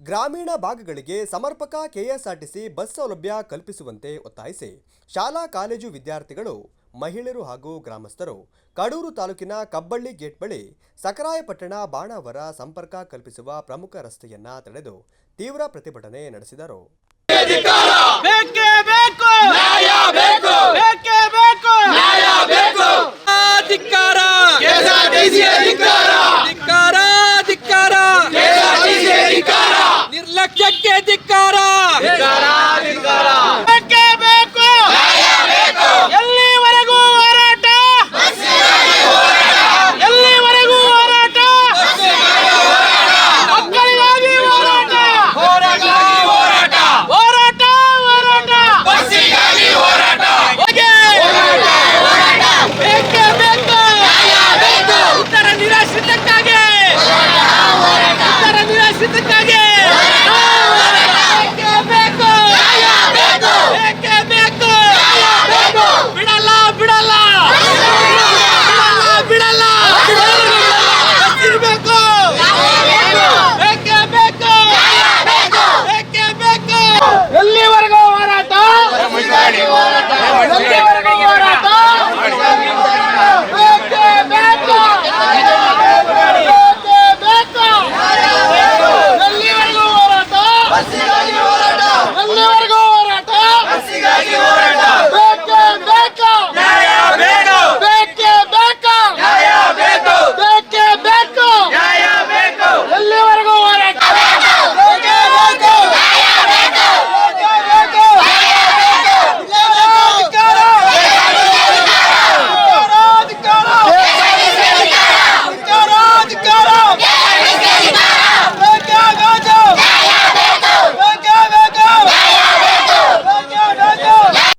ಗ್ರಾಮೀಣ ಭಾಗಗಳಿಗೆ ಸಮರ್ಪಕ ಕೆಎಸ್ಆರ್ಟಿಸಿ ಬಸ್ ಸೌಲಭ್ಯ ಕಲ್ಪಿಸುವಂತೆ ಒತ್ತಾಯಿಸಿ ಶಾಲಾ ಕಾಲೇಜು ವಿದ್ಯಾರ್ಥಿಗಳು, ಮಹಿಳೆಯರು ಹಾಗೂ ಗ್ರಾಮಸ್ಥರು ಕಡೂರು ತಾಲೂಕಿನ ಕಬ್ಬಳ್ಳಿ ಗೇಟ್ ಬಳಿ ಸಕರಾಯಪಟ್ಟಣ ಬಾಣಾವರ ಸಂಪರ್ಕ ಕಲ್ಪಿಸುವ ಪ್ರಮುಖ ರಸ್ತೆಯನ್ನ ತಡೆದು ತೀವ್ರ ಪ್ರತಿಭಟನೆ ನಡೆಸಿದರು. ನಿರ್ಲಕ್ಷ್ಯಕ್ಕೆ ಧಿಕ್ಕಾರ, ಎಲ್ಲಿವರೆಗೂ ಹೋರಾಟ, ಎಲ್ಲಿವರೆಗೂ ಹೋರಾಟ, ಮಕ್ಕಳಿಗಾಗಿ ಹೋರಾಟ, ಹೋರಾಟ, ಹೋರಾಟ, ಬಸ್ಸಿಗಾಗಿ ಹೋರಾಟ, ಬೇಕೇ ಬೇಕು, ಉತ್ತರ ನಿರಾಶ್ರಿತಕ್ಕಾಗಿ, ಉತ್ತರ ನಿರಾಶ್ರಿತಕ್ಕಾಗಿ ಎಲ್ಲಿವರೆಗೂ ಹೋರಾಟ, ಎಲ್ಲಿವರೆಗೂ ಹೋರಾಟ, ಬೇಕೇ ಬೇಕು, ಎಲ್ಲಿವರೆಗೂ ಹೋರಾಟ, ಎಲ್ಲಿವರೆಗೂ ಹೋರಾಟ, ಬೇಕೇ ಬೇಕು, ಬೇಕೇ ಬೇಕು, ಬೇಕೇ ಬೇಕು, ಎಲ್ಲಿವರೆಗೂ ಹೋರಾಟ,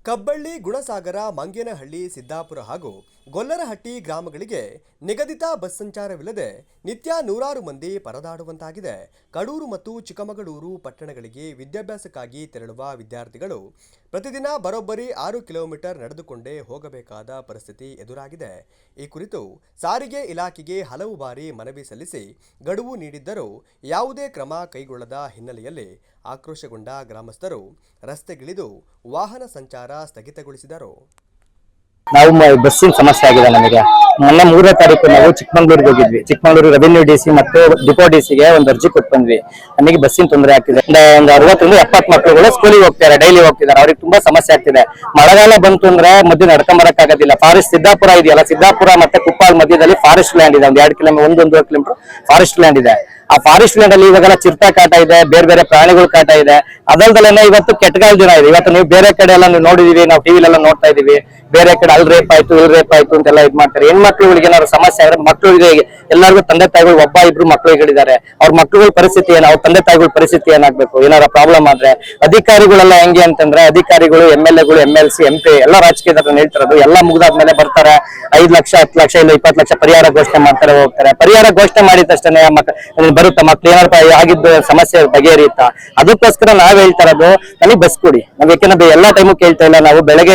ಕಬ್ಬಳ್ಳಿ, ಗುಣಸಾಗರ, ಮಂಗೇನಹಳ್ಳಿ, ಸಿದ್ದಾಪುರ ಹಾಗೂ ಗೊಲ್ಲರಹಟ್ಟಿ ಗ್ರಾಮಗಳಿಗೆ ನಿಗದಿತ ಬಸ್ ಸಂಚಾರವಿಲ್ಲದೆ ನಿತ್ಯ ನೂರಾರು ಮಂದಿ ಪರದಾಡುವಂತಾಗಿದೆ. ಕಡೂರು ಮತ್ತು ಚಿಕ್ಕಮಗಳೂರು ಪಟ್ಟಣಗಳಿಗೆ ವಿದ್ಯಾಭ್ಯಾಸಕ್ಕಾಗಿ ತೆರಳುವ ವಿದ್ಯಾರ್ಥಿಗಳು ಪ್ರತಿದಿನ ಬರೋಬ್ಬರಿ 6 ಕಿಲೋಮೀಟರ್ ನಡೆದುಕೊಂಡೇ ಹೋಗಬೇಕಾದ ಪರಿಸ್ಥಿತಿ ಎದುರಾಗಿದೆ. ಈ ಕುರಿತು ಸಾರಿಗೆ ಇಲಾಖೆಗೆ ಹಲವು ಬಾರಿ ಮನವಿ ಸಲ್ಲಿಸಿ ಗಡುವು ನೀಡಿದ್ದರೂ ಯಾವುದೇ ಕ್ರಮ ಕೈಗೊಳ್ಳದ ಹಿನ್ನೆಲೆಯಲ್ಲಿ ಆಕ್ರೋಶಗೊಂಡ ಗ್ರಾಮಸ್ಥರು ರಸ್ತೆಗಿಳಿದು ವಾಹನ ಸಂಚಾರ ಸ್ಥಗಿತಗೊಳಿಸಿದರು. ನಾವು ಬಸ್ಸಿನ ಸಮಸ್ಯೆ ಆಗಿದೆ. ನಮಗೆ ಮೊನ್ನೆ 3ನೇ ತಾರೀಕು ನಾವು ಚಿಕ್ಕಮಗಳೂರಿಗೆ ಹೋಗಿದ್ವಿ. ಚಿಕ್ಕಮಗಳೂರು ರೆವಿನ್ಯೂ ಡಿಸಿ ಮತ್ತು ಡಿಪೋ ಡಿಸಿಗೆ ಒಂದು ಅರ್ಜಿ ಕೊಟ್ಟು ಬಂದ್ವಿ. ನಮಗೆ ಬಸ್ಸಿನ ತೊಂದರೆ ಆಗ್ತಿದೆ. ಒಂದು 60-70 ಮಕ್ಕಳುಗಳು ಸ್ಕೂಲಿಗೆ ಹೋಗ್ತಾರೆ, ಡೈಲಿ ಹೋಗ್ತಿದ್ದಾರೆ. ಅವ್ರಿಗೆ ತುಂಬಾ ಸಮಸ್ಯೆ ಆಗ್ತಿದೆ. ಮಳೆಗಾಲ ಬಂತು ಅಂದ್ರೆ ಮಧ್ಯೆ ನಡ್ಕೊಂಬರಕ್ ಆಗೋದಿಲ್ಲ. ಫಾರೆಸ್ಟ್ ಸಿದ್ದಾಪುರ ಇದೆಯಲ್ಲ, ಸಿದ್ದಾಪುರ ಮತ್ತೆ ಕುಪ್ಪಾಲ್ ಮಧ್ಯದಲ್ಲಿ ಫಾರೆಸ್ಟ್ ಲ್ಯಾಂಡ್ ಇದೆ. ಒಂದು 2 ಕಿಲೋಮೀಟರ್, 1.5 ಕಿಲೋಮೀಟರ್ ಫಾರೆಸ್ಟ್ ಲ್ಯಾಂಡ್ ಇದೆ. ಆ ಫಾರೆಸ್ಟ್ ಲ್ಯಾಂಡ್ ಅಲ್ಲಿ ಇವಾಗೆಲ್ಲ ಚಿರತೆ ಕಾಟ ಇದೆ, ಬೇರೆ ಬೇರೆ ಪ್ರಾಣಿಗಳ ಕಾಟ ಇದೆ. ಅದಲ್ದಲ್ಲೇನೆ ಇವತ್ತು ಕೆಟ್ಟಗಾಲ ದಿನ ಇದೆ. ಇವತ್ತು ನೀವು ಬೇರೆ ಕಡೆ ಎಲ್ಲ ನೀವು ನೋಡಿದೀವಿ, ನಾವು ಟಿವಿಲೆಲ್ಲ ನೋಡ್ತಾ ಇದೀವಿ. ಬೇರೆ ಕಡೆ ಅಲ್ಲಿ ರೇಪ್ ಆಯ್ತು, ಇಲ್ಲಿ ರೇಪ್ ಆಯ್ತು ಅಂತೆಲ್ಲ ಇದ್ ಮಾಡ್ತಾರೆ. ಹೆಣ್ಮಕ್ಳುಗಳಿಗೆ ಏನಾದ್ರು ಸಮಸ್ಯೆ ಆದ್ರೆ ಮಕ್ಕಳಿಗೆ ಎಲ್ಲರಿಗೂ ತಂದೆ ತಾಯಿಗಳು ಒಬ್ಬ ಇಬ್ರು ಮಕ್ಕಳುಗಳಿದ್ದಾರೆ. ಅವ್ರ ಮಕ್ಕಳುಗಳ ಪರಿಸ್ಥಿತಿ ಏನು, ಅವ್ರ ತಂದೆ ತಾಯಿಗಳ ಪರಿಸ್ಥಿತಿ ಏನಾಗ್ಬೇಕು ಏನಾರ ಪ್ರಾಬ್ಲಮ್ ಆದ್ರೆ. ಅಧಿಕಾರಿಗಳೆಲ್ಲ ಹೆಂಗೆ ಅಂತಂದ್ರೆ, ಅಧಿಕಾರಿಗಳು MLA ಗಳು, MLC MP ಎಲ್ಲ ರಾಜಕೀಯದವ್ರನ್ನ ಹೇಳ್ತಿರೋದು ಎಲ್ಲ ಮುಗಿದಾದ್ಮೇಲೆ ಬರ್ತಾರೆ. 5 ಲಕ್ಷ 10 ಲಕ್ಷ ಇಲ್ಲ 20 ಲಕ್ಷ ಪರಿಹಾರ ಘೋಷಣೆ ಮಾಡ್ತಾರೆ, ಹೋಗ್ತಾರೆ. ಪರಿಹಾರ ಘೋಷಣೆ ಮಾಡಿದಷ್ಟೇ ಬರುತ್ತಾ ಮಕ್ಳು ಏನಾರ ಆಗಿದ್ದು ಸಮಸ್ಯೆ ಬಗೆಹರಿಯುತ್ತಾ? ಅದಕ್ಕೋಸ್ಕರ ನಾವ್ ಹೇಳ್ತಾ ಇರೋದು, ನಮಗೆ ಬಸ್ ಕೊಡಿ. ನಾವ್ ಯಾಕೆಂದ್ರೆ ಎಲ್ಲಾ ಟೈಮು ಕೇಳ್ತಾ ಇಲ್ಲ. ನಾವು ಬೆಳಗ್ಗೆ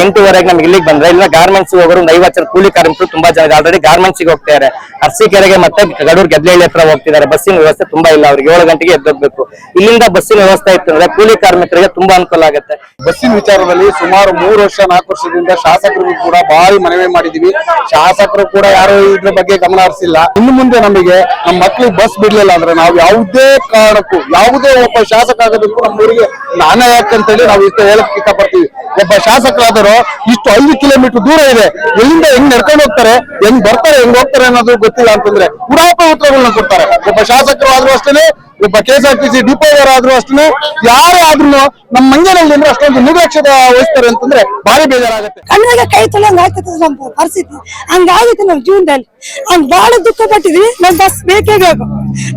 8ವರೆಗೆ ನಮ್ಗೆ ಇಲ್ಲಿಗೆ ಬಂದ್ರೆ ಇಲ್ಲ ಗಾರ್ಮೆಂಟ್ಸ್ ಹೋಗೋರು 50 ಜನ ಕೂಲಿ ಕಾರ್ಮಿಕರು ತುಂಬಾ ಜನ ಆಲ್ರೆಡಿ ಗಾರ್ಮೆಂಟ್ಸ್ ಗೆ ಹೋಗ್ತಾರೆ. ಅರಸೀಕೆರೆಗೆ ಮತ್ತೆ ಗಡೂರ್ ಗೆದ್ಲಹಳ್ಳಿ ಹತ್ರ ಹೋಗ್ತಿದ್ದಾರೆ. ಬಸ್ಸಿನ ವ್ಯವಸ್ಥೆ ತುಂಬಾ ಇಲ್ಲ. ಅವ್ರಿಗೆ 7 ಗಂಟೆಗೆ ಎದ್ದೋಗ್ಬೇಕು. ಇಲ್ಲಿಂದ ಬಸ್ಸಿನ ವ್ಯವಸ್ಥೆ ಇತ್ತು ಅಂದ್ರೆ ಕೂಲಿ ಕಾರ್ಮಿಕರಿಗೆ ತುಂಬಾ ಅನುಕೂಲ ಆಗುತ್ತೆ. ಬಸ್ಸಿನ ವಿಚಾರದಲ್ಲಿ ಸುಮಾರು 3 ವರ್ಷ 4 ವರ್ಷದಿಂದ ಶಾಸಕರಿಗೂ ಕೂಡ ಭಾರಿ ಮನವಿ ಮಾಡಿದೀವಿ. ಶಾಸಕರು ಕೂಡ ಯಾರು ಇದ್ರ ಬಗ್ಗೆ ಗಮನ ಹರಿಸಿಲ್ಲ. ಇನ್ನು ಮುಂದೆ ನಮಗೆ ನಮ್ಮ ಮಕ್ಳಿಗೆ ಬಸ್ ಬಿಡ್ಲಿಲ್ಲ ಅಂದ್ರೆ ನಾವು ಯಾವುದೇ ಕಾರಣಕ್ಕೂ ಯಾವುದೇ ಒಬ್ಬ ಶಾಸಕ ಆಗೋದಕ್ಕೂ ನಮ್ಮೂರಿಗೆ ನಾನೇ ಯಾಕಂತೇಳಿ ನಾವು ಇಷ್ಟ ಹೇಳಕ್ ಇಷ್ಟಪಡ್ತೀವಿ. ಒಬ್ಬ ಶಾಸಕರಾದರೂ ಇಷ್ಟು 5 ಕಿಲೋಮೀಟರ್ ದೂರ ಇದೆ, ಎಲ್ಲಿಂದ ಹೆಂಗ್ ನಡ್ಕೊಂಡು ಹೋಗ್ತಾರೆ, ಹೆಂಗ್ ಬರ್ತಾರೆ, ಹೆಂಗ್ ಹೋಗ್ತಾರೆ ಅನ್ನೋದು ಗೊತ್ತಿಲ್ಲ ಅಂತಂದ್ರೆ ಉಡಾಪ ಉತ್ತರಗಳನ್ನ ಕೊಡ್ತಾರೆ. ಒಬ್ಬ ಶಾಸಕರು ಆದ್ರೂ ಅಷ್ಟೇ, ಒಬ್ಬ KSRTC ಡಿಪೋ ಆದ್ರೂ ಅಷ್ಟೇ, ಯಾರೇ ಆದ್ರೂ ನಮ್ಮ ಮಂಗೇನಹಳ್ಳಿ ಅಂದ್ರೆ ಅಷ್ಟೊಂದು ನಿರ್ಲಕ್ಷ್ಯದ ವಹಿಸ್ತಾರೆ ಅಂತಂದ್ರೆ ಭಾರಿ ಬೇಜಾರಾಗುತ್ತೆ. ಕಣ್ಣಿಗೆ ಕೈ ತೊಳಂಗ್ ಆಗ್ತದೆ ನಮ್ಮ ಪರಿಸ್ಥಿತಿ. ಹಂಗಾಗಿತ್ತು ನಮ್ಮ ಜೀವನದಲ್ಲಿ. ಹಂಗ್ ಬಹಳ ದುಃಖ ಪಟ್ಟಿದ್ವಿ. ನಮ್ ಬಸ್ ಬೇಕೇ ಬೇಕು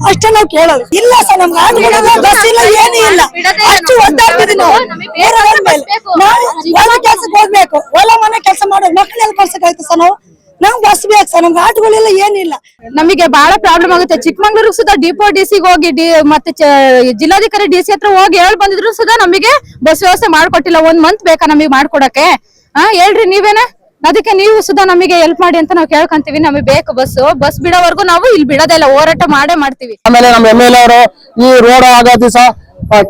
ಅಷ್ಟೇ ನಾವು ಕೇಳೋದು. ಇಲ್ಲ ಸರ್, ನಮ್ಗೆ ಬಸ್ ಇಲ್ಲ, ಏನೂ ಇಲ್ಲ. ಅಷ್ಟು ಒದ್ದಾಡ್ತಿದ್ವಿ ನಾವು. ನಾವು ಕೆಲ್ಸಕ್ಕೆ ಹೋಗ್ಬೇಕು, ಹೊಲ ಮನೆ ಕೆಲಸ ಮಾಡೋದು, ಮಕ್ಕಳೆಲ್ಲ ಕಳ್ಸಕ್ಕಾಯ್ತು ಸರ್. ನಾವು ಬಸ್ ಬೇಕು ಸರ್, ನಮ್ಗೆ ಆಟೋಗಳೆಲ್ಲ ಏನಿಲ್ಲ. ನಮಗೆ ಬಹಳ ಪ್ರಾಬ್ಲಮ್ ಆಗುತ್ತೆ. ಚಿಕ್ಕಮಗಳೂರು ಸುಧಾ ಡಿಪೋ ಡಿಸಿಗೆ ಹೋಗಿ ಮತ್ತೆ ಜಿಲ್ಲಾಧಿಕಾರಿ ಡಿಸಿ ಹತ್ರ ಹೋಗಿ ಹೇಳಿ ಬಂದಿದ್ರು ಸುಧಾ ನಮಗೆ ಬಸ್ ವ್ಯವಸ್ಥೆ ಮಾಡ್ಕೊಟ್ಟಿಲ್ಲ. 1 ಮಂತ್ ಬೇಕಾ ನಮಗೆ ಮಾಡ್ಕೊಡಕ್ಕೆ? ಹೇಳ್ರಿ ನೀವೇನ? ಅದಕ್ಕೆ ನೀವು ಸುಧಾ ನಮಗೆ ಹೆಲ್ಪ್ ಮಾಡಿ ಅಂತ ನಾವು ಕೇಳ್ಕೊಂತೀವಿ. ನಮಗೆ ಬೇಕು ಬಸ್ ಬಿಡೋವರೆಗೂ ನಾವು ಇಲ್ಲಿ ಬಿಡೋದಿಲ್ಲ, ಹೋರಾಟ ಮಾಡೇ ಮಾಡ್ತೀವಿ. ಆಮೇಲೆ ನಮ್ಮ MLA ಅವರು ಈ ರೋಡ್ ಆಗೋ ದಿವಸ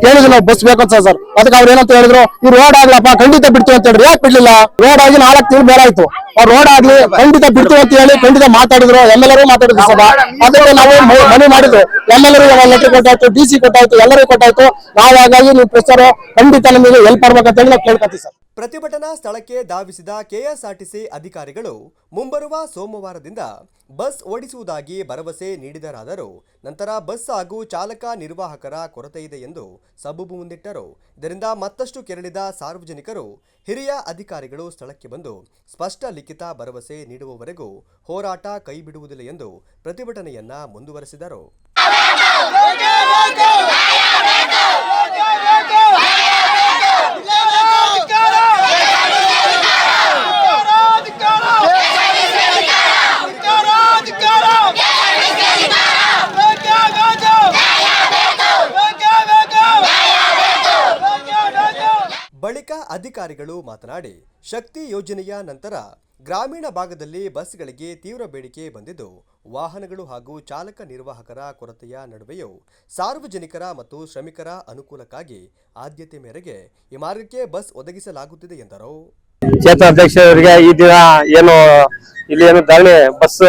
ಕೇಳಿದ್ವಿ ನಾವು ಬಸ್ ಬೇಕಂತ ಸರ್. ಅದಕ್ಕೆ ಅವ್ರು ಏನಂತ ಹೇಳಿದ್ರು, ಈ ರೋಡ್ ಆಗ್ಲಪ್ಪ ಖಂಡಿತ ಬಿಡ್ತೀವಿ ಅಂತ ಹೇಳಿದ್ರು. ಯಾಕೆ ಬಿಡ್ಲಿಲ್ಲ? ರೋಡ್ ಆಗಿ 4 ತಿಂಗಳು ಮೇಲಾಯ್ತು. ರೋಡ್ ಆಗ್ಲಿ ಖಂಡಿತ ಬಿಡ್ತೀವಿ ಅಂತ ಹೇಳಿ ಖಂಡಿತ ಮಾತಾಡಿದ್ರು. ಎಲ್ಲರೂ ಮಾತಾಡಿದ್ರು ಸಭಾ. ಅದಕ್ಕೆ ನಾವು ಮನವಿ ಮಾಡಿದ್ರು. ಎಲ್ಲರಿಗೂ ಲೆಟರ್ ಕೊಟ್ಟಾಯ್ತು, DC ಕೊಟ್ಟಾಯ್ತು, ಎಲ್ಲರಿಗೂ ಕೊಟ್ಟಾಯ್ತು. ನಾವು ಹಾಗಾಗಿ ನೀವು ಪ್ರೆಸರ್ ಖಂಡಿತ ನಮಗೆ ಹೆಲ್ಪ್ ಮಾಡ್ಬೇಕಂತ ಹೇಳಿ ನಾವು ಕೇಳ್ಕೊತೀವಿ ಸರ್. ಪ್ರತಿಭಟನಾ ಸ್ಥಳಕ್ಕೆ ಧಾವಿಸಿದ ಕೆಎಸ್ಆರ್ಟಿಸಿ ಅಧಿಕಾರಿಗಳು ಮುಂಬರುವ ಸೋಮವಾರದಿಂದ ಬಸ್ ಓಡಿಸುವುದಾಗಿ ಭರವಸೆ ನೀಡಿದರಾದರೂ ನಂತರ ಬಸ್ ಹಾಗೂ ಚಾಲಕ ನಿರ್ವಾಹಕರ ಕೊರತೆ ಇದೆ ಎಂದು ಸಬೂಬು ಮುಂದಿಟ್ಟರು. ಇದರಿಂದ ಮತ್ತಷ್ಟು ಕೆರಳಿದ ಸಾರ್ವಜನಿಕರು ಹಿರಿಯ ಅಧಿಕಾರಿಗಳು ಸ್ಥಳಕ್ಕೆ ಬಂದು ಸ್ಪಷ್ಟ ಲಿಖಿತ ಭರವಸೆ ನೀಡುವವರೆಗೂ ಹೋರಾಟ ಕೈಬಿಡುವುದಿಲ್ಲ ಎಂದು ಪ್ರತಿಭಟನೆಯನ್ನ ಮುಂದುವರೆಸಿದರು. ಬಳಿಕ ಅಧಿಕಾರಿಗಳು ಮಾತನಾಡಿ, ಶಕ್ತಿ ಯೋಜನೆಯ ನಂತರ ಗ್ರಾಮೀಣ ಭಾಗದಲ್ಲಿ ಬಸ್ಗಳಿಗೆ ತೀವ್ರ ಬೇಡಿಕೆ ಬಂದಿದ್ದು, ವಾಹನಗಳು ಹಾಗೂ ಚಾಲಕ ನಿರ್ವಾಹಕರ ಕೊರತೆಯ ನಡುವೆಯೂ ಸಾರ್ವಜನಿಕರ ಮತ್ತು ಶ್ರಮಿಕರ ಅನುಕೂಲಕ್ಕಾಗಿ ಆದ್ಯತೆ ಮೇರೆಗೆ ಈ ಮಾರ್ಗಕ್ಕೆ ಬಸ್ ಒದಗಿಸಲಾಗುತ್ತಿದೆ ಎಂದರು. ಕ್ಷೇತ್ರ ಅಧ್ಯಕ್ಷರಿಗೆ ಈ ದಿನ ಏನು ಇಲ್ಲಿ ಏನು ಧರಣಿ ಬಸ್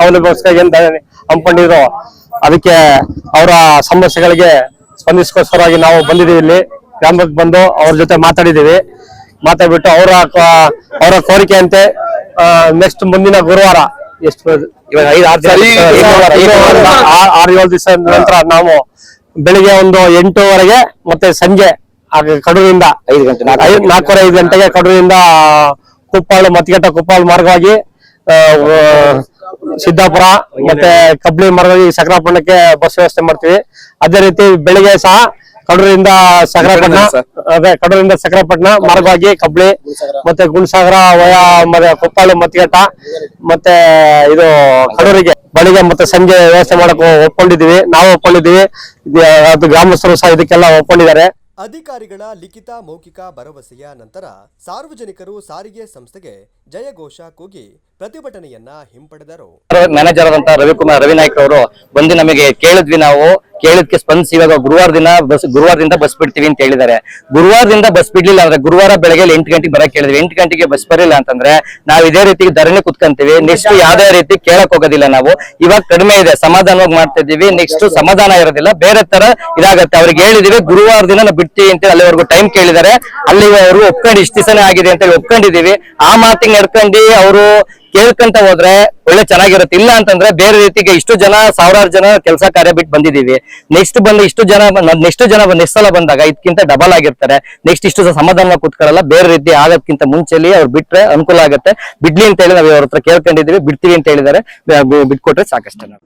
ಸೌಲಭ್ಯಕ್ಕಾಗಿ ಏನು ಧರಣಿ ಹಮ್ಮಿಕೊಂಡಿದ್ರು, ಅದಕ್ಕೆ ಅವರ ಸಮಸ್ಯೆಗಳಿಗೆ ಸ್ಪಂದಿಸೋಸ್ಕರವಾಗಿ ನಾವು ಬಂದಿದ್ದೀವಿ. ಇಲ್ಲಿ ಗ್ರಾಮಕ್ಕೆ ಬಂದು ಅವ್ರ ಜೊತೆ ಮಾತಾಡ್ಬಿಟ್ಟು ಅವರ ಕೋರಿಕೆ ಅಂತೆ ನೆಕ್ಸ್ಟ್ ಮುಂದಿನ ಗುರುವಾರ ಇವಾಗ 6-7 ದಿವಸ ನಂತರ ನಾವು ಬೆಳಿಗ್ಗೆ ಒಂದು 8:00 ಮತ್ತೆ ಸಂಜೆ ಕಡೂರಿಂದ 4:45 ಗಂಟೆಗೆ ಕಡೂರಿಂದ ಕುಪ್ಪಾಳು ಮತ್ತಿಘಟ್ಟ ಕುಪ್ಪಾಳು ಮಾರ್ಗವಾಗಿ ಸಿದ್ದಾಪುರ ಮತ್ತೆ ಕಬ್ಲಿ ಮಾರ್ಗವಾಗಿ ಸಕರಾಪಟ್ಟಣಕ್ಕೆ ಬಸ್ ವ್ಯವಸ್ಥೆ ಮಾಡ್ತೀವಿ. ಅದೇ ರೀತಿ ಬೆಳಿಗ್ಗೆ ಸಹ ಕಡೂರಿಂದ ಸಕರಾಪಟ್ಟಣ ಮಾರ್ಗವಾಗಿ ಕಬ್ಲಿ ಮತ್ತೆ ಗುಣಸಾಗರ ಮತ್ತೆ ಕುಪ್ಪಾಳು ಮತ್ತಿಘಟ್ಟ ಮತ್ತೆ ಇದು ಕಡೂರಿಗೆ ಬೆಳಿಗ್ಗೆ ಮತ್ತೆ ಸಂಜೆ ವ್ಯವಸ್ಥೆ ಮಾಡಕ್ ಒಪ್ಕೊಂಡಿದೀವಿ. ನಾವು ಒಪ್ಕೊಂಡಿದೀವಿ, ಅದು ಗ್ರಾಮಸ್ಥರು ಸಹ ಇದಕ್ಕೆಲ್ಲ ಒಪ್ಕೊಂಡಿದ್ದಾರೆ. ಅಧಿಕಾರಿಗಳ ಲಿಖಿತ ಮೌಖಿಕ ಭರವಸೆಯ ನಂತರ ಸಾರ್ವಜನಿಕರು ಸಾರಿಗೆ ಸಂಸ್ಥೆಗೆ ಜಯಘೋಷ ಕೂಗಿ ಪ್ರತಿಭಟನೆಯನ್ನ ಹಿಂಪಡೆದರು. ಮ್ಯಾನೇಜರ್ ಆದಂತ ರವಿನಾಯ್ಕ ಅವರು ಬಂದು ನಮಗೆ ನಾವು ಕೇಳಿದ್ಕೆ ಸ್ಪಂದಿಸಿ ಇವಾಗ ಗುರುವಾರದಿಂದ ಬಸ್ ಬಿಡ್ತೀವಿ ಅಂತ ಹೇಳಿದ್ದಾರೆ. ಗುರುವಾರದಿಂದ ಬಸ್ ಬಿಡ್ಲಿಲ್ಲ ಅಂದ್ರೆ ಗುರುವಾರ ಬೆಳಗ್ಗೆ 8 ಗಂಟೆಗೆ ಬರಕ್ ಹೇಳಿದ್ವಿ. 8 ಗಂಟೆಗೆ ಬಸ್ ಬರಲಿಲ್ಲ ಅಂತಂದ್ರೆ ನಾವು ಇದೇ ರೀತಿ ಧರಣಿ ಕುತ್ಕೊಂತೀವಿ. ನೆಕ್ಸ್ಟ್ ಯಾವ್ದೇ ರೀತಿ ಕೇಳಕ್ ಹೋಗೋದಿಲ್ಲ. ನಾವು ಇವಾಗ ಕಡಿಮೆ ಇದೆ, ಸಮಾಧಾನವಾಗಿ ಮಾಡ್ತಾ ಇದೀವಿ. ನೆಕ್ಸ್ಟ್ ಸಮಾಧಾನ ಇರೋದಿಲ್ಲ, ಬೇರೆ ತರ ಇದಾಗತ್ತೆ. ಅವ್ರಿಗೆ ಹೇಳಿದೀವಿ ಗುರುವಾರ ದಿನ ನಾವು ಬಿಡ್ತೀವಿ ಅಂತ ಅಲ್ಲಿವರೆಗೂ ಟೈಮ್ ಕೇಳಿದ್ದಾರೆ. ಅಲ್ಲಿ ಅವರು ಒಪ್ಕೊಂಡು ಇಷ್ಟ ದಿವಸನೇ ಆಗಿದೆ ಅಂತ ಹೇಳಿ ಒಪ್ಕೊಂಡಿದೀವಿ. ಆ ಮಾತಿಗೆ ನಡ್ಕೊಂಡು ಅವರು ಕೇಳ್ಕೊಂತ ಹೋದ್ರೆ ಒಳ್ಳೆ ಚೆನ್ನಾಗಿರುತ್ತೆ. ಇಲ್ಲ ಅಂತಂದ್ರೆ ಬೇರೆ ರೀತಿಗೆ ಇಷ್ಟು ಜನ 1000 ಜನ ಕೆಲಸ ಕಾರ್ಯ ಬಿಟ್ಟು ಬಂದಿದೀವಿ. ನೆಕ್ಸ್ಟ್ ಸಲ ಬಂದಾಗ ಇದಕ್ಕಿಂತ ಡಬಲ್ ಆಗಿರ್ತಾರೆ. ನೆಕ್ಸ್ಟ್ ಇಷ್ಟು ಸಮಾಧಾನ ಕೂತ್ಕೊಳ್ಳಲ್ಲ. ಬೇರೆ ರೀತಿ ಆಗೋದ್ಕಿಂತ ಮುಂಚೆಲಿ ಅವ್ರು ಬಿಟ್ರೆ ಅನುಕೂಲ ಆಗುತ್ತೆ. ಬಿಡ್ಲಿ ಅಂತ ಹೇಳಿ ನಾವು ಅವ್ರ ಹತ್ರ ಕೇಳ್ಕೊಂಡಿದೀವಿ. ಬಿಡ್ತೀವಿ ಅಂತ ಹೇಳಿದ್ದಾರೆ, ಬಿಟ್ಕೊಟ್ರೆ ಸಾಕಷ್ಟೇ. ನಾವು